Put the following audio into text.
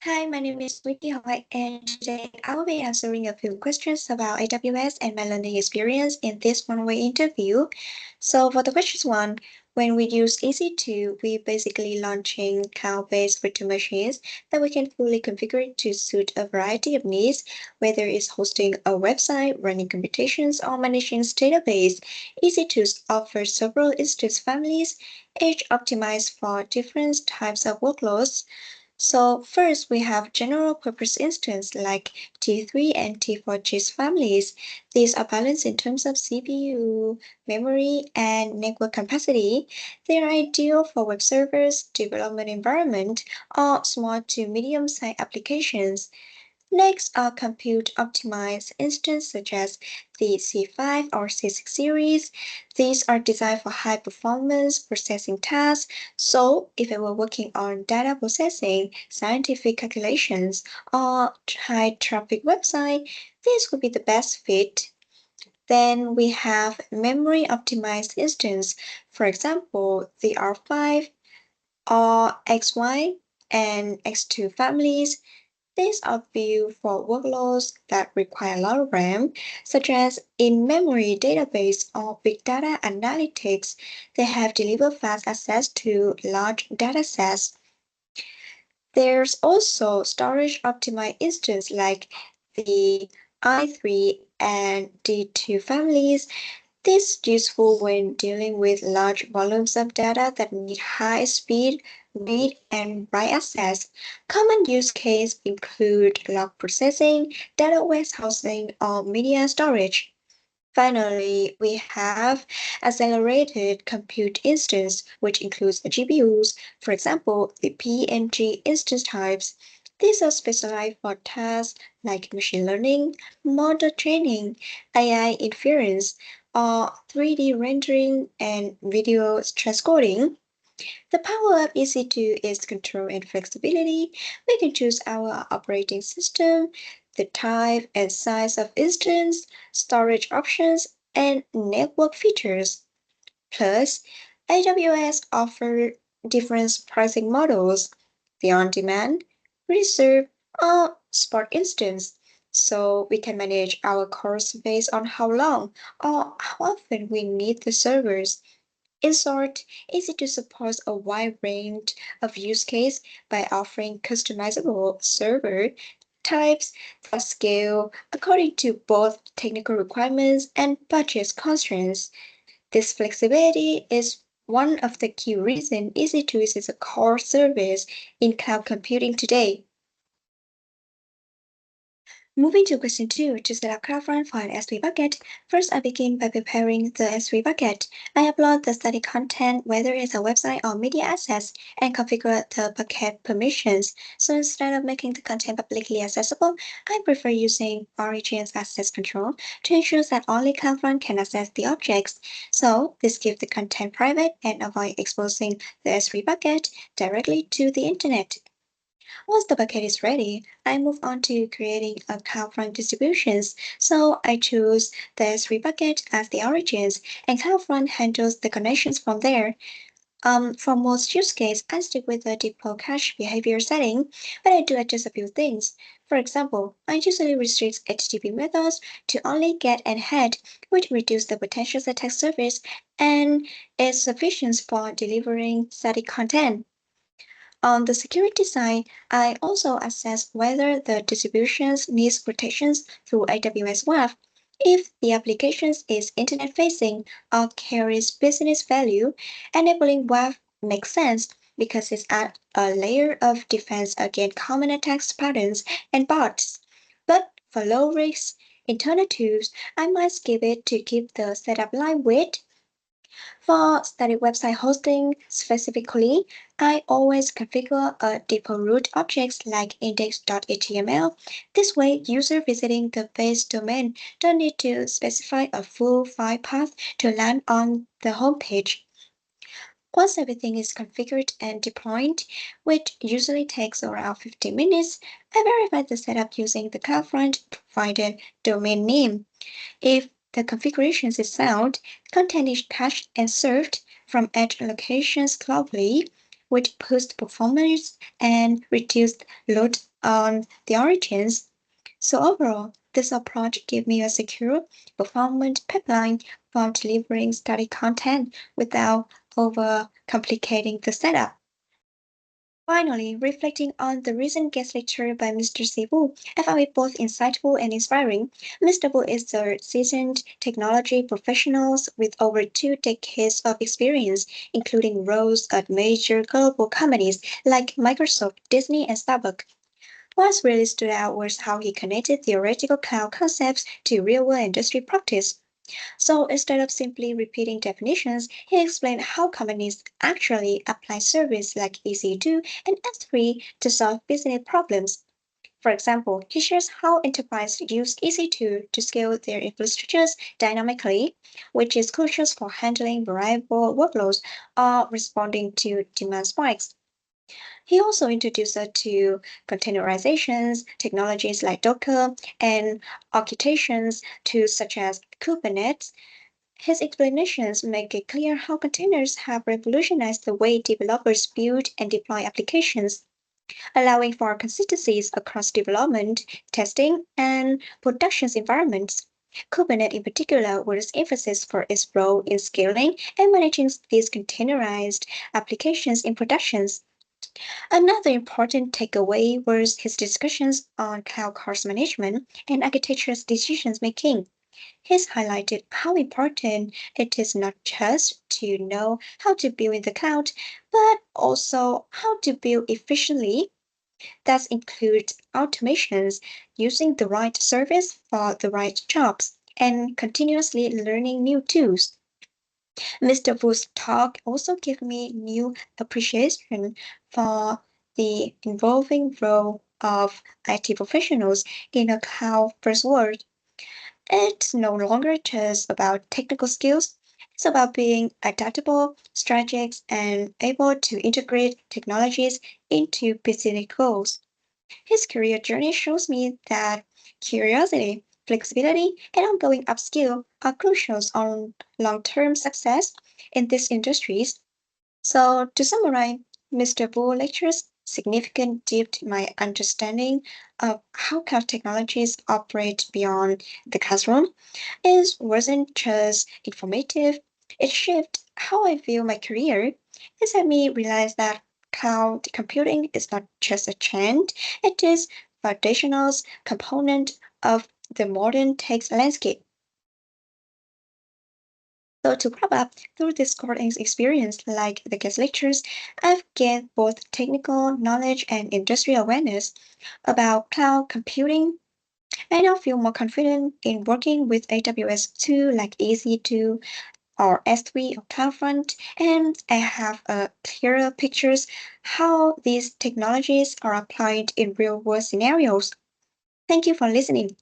Hi, my name is Vicky Hoy, and today I will be answering a few questions about AWS and my learning experience in this one-way interview. So for the question one, when we use EC2, we basically launching cloud-based virtual machines that we can fully configure to suit a variety of needs, whether it's hosting a website, running computations, or managing its database. EC2 offers several instance families, each optimized for different types of workloads. So first we have general purpose instance like T3 and T4 GIS families. These are balanced in terms of CPU, memory, and network capacity. They are ideal for web servers, development environment, or small to medium-sized applications. Next are compute-optimized instances such as the C5 or C6 series. These are designed for high-performance processing tasks, so if you were working on data processing, scientific calculations, or high-traffic website, this would be the best fit. Then we have memory-optimized instance. For example, the R5 or XY and X2 families. These are built for workloads that require a lot of RAM, such as in-memory database or big data analytics. They have delivered fast access to large datasets. There's also storage optimized instances like the i3 and D2 families. This is useful when dealing with large volumes of data that need high speed read and write access. Common use cases include log processing, data warehousing, or media storage. Finally, we have accelerated compute instance, which includes GPUs, for example, the PNG instance types. These are specialized for tasks like machine learning, model training, AI inference, or 3D rendering and video transcoding. The power of EC2 is control and flexibility. We can choose our operating system, the type and size of instance, storage options, and network features. Plus, AWS offers different pricing models, the on-demand, reserve, or spot instance. So we can manage our costs based on how long or how often we need the servers. In short, EC2 supports a wide range of use cases by offering customizable server types that scale according to both technical requirements and budget constraints. This flexibility is one of the key reasons EC2 is a core service in cloud computing today. Moving to question 2, to set up CloudFront for an S3 bucket, first I begin by preparing the S3 bucket. I upload the static content, whether it's a website or media access, and configure the bucket permissions. So instead of making the content publicly accessible, I prefer using Origin's access control to ensure that only CloudFront can access the objects. So this gives the content private and avoid exposing the S3 bucket directly to the internet. Once the bucket is ready, I move on to creating a CloudFront distributions. So I choose the S3 bucket as the origins, and CloudFront handles the connections from there. For most use case, I stick with the default cache behavior setting, but I do adjust a few things. For example, I usually restrict HTTP methods to only get and head, which reduce the potential attack surface and is sufficient for delivering static content. On the security side, I also assess whether the distribution needs protections through AWS WAF. If the application is internet-facing or carries business value, enabling WAF makes sense because it adds a layer of defense against common attack patterns and bots. But for low-risk internal tools, I might skip it to keep the setup lightweight. For static website hosting specifically, I always configure a default root objects like index.html. This way, user visiting the base domain don't need to specify a full file path to land on the homepage. Once everything is configured and deployed, which usually takes around 15 minutes, I verify the setup using the CloudFront provided domain name. If the configuration is sound, content is cached and served from edge locations globally. which boost performance and reduce load on the origins. So overall, this approach gave me a secure, performant pipeline for delivering study content without over complicating the setup. Finally, reflecting on the recent guest lecture by Mr. Sibu, I found it both insightful and inspiring. Mr. Wu is a seasoned technology professional with over 2 decades of experience, including roles at major global companies like Microsoft, Disney, and Starbucks. What really stood out was how he connected theoretical cloud concepts to real-world industry practice. So instead of simply repeating definitions, he explained how companies actually apply services like EC2 and S3 to solve business problems. For example, he shares how enterprises use EC2 to scale their infrastructures dynamically, which is crucial for handling variable workloads or responding to demand spikes. He also introduced us to containerizations, technologies like Docker, and orchestrations tools such as Kubernetes. His explanations make it clear how containers have revolutionized the way developers build and deploy applications, allowing for consistencies across development, testing, and production environments. Kubernetes in particular was emphasis for its role in scaling and managing these containerized applications in productions. Another important takeaway was his discussions on cloud cost management and architecture's decisions making. He's highlighted how important it is not just to know how to build in the cloud, but also how to build efficiently. That includes automations, using the right service for the right jobs, and continuously learning new tools. Mr. Wu's talk also gave me new appreciation for the evolving role of IT professionals in a cloud-first world. It's no longer just about technical skills. It's about being adaptable, strategic, and able to integrate technologies into business goals. His career journey shows me that curiosity, flexibility, and ongoing upskill are crucial on long-term success in these industries. So, to summarize, Mr. Wu lectures significant deep my understanding of how cloud technologies operate beyond the classroom. It wasn't just informative, it shaped how I view my career. It helped me realize that cloud computing is not just a trend, it is foundational component of the modern tech landscape. So to wrap up, through this course experience, like the guest lectures, I've gained both technical knowledge and industry awareness about cloud computing. I now feel more confident in working with AWS tools like EC2 or S3 or CloudFront, and I have a clearer pictures how these technologies are applied in real-world scenarios. Thank you for listening.